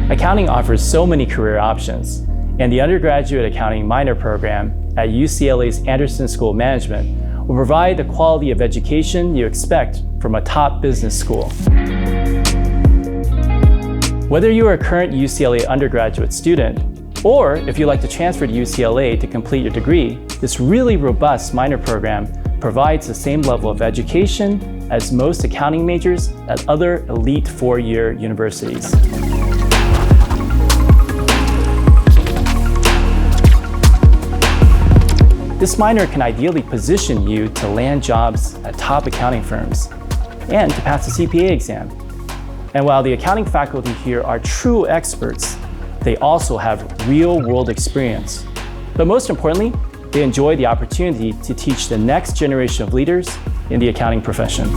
Accounting offers so many career options, and the Undergraduate Accounting Minor program at UCLA's Anderson School of Management will provide the quality of education you expect from a top business school. Whether you are a current UCLA undergraduate student, or if you'd like to transfer to UCLA to complete your degree, this really robust minor program provides the same level of education as most accounting majors at other elite four-year universities. This minor can ideally position you to land jobs at top accounting firms and to pass the CPA exam. And while the accounting faculty here are true experts, they also have real-world experience. But most importantly, they enjoy the opportunity to teach the next generation of leaders in the accounting profession.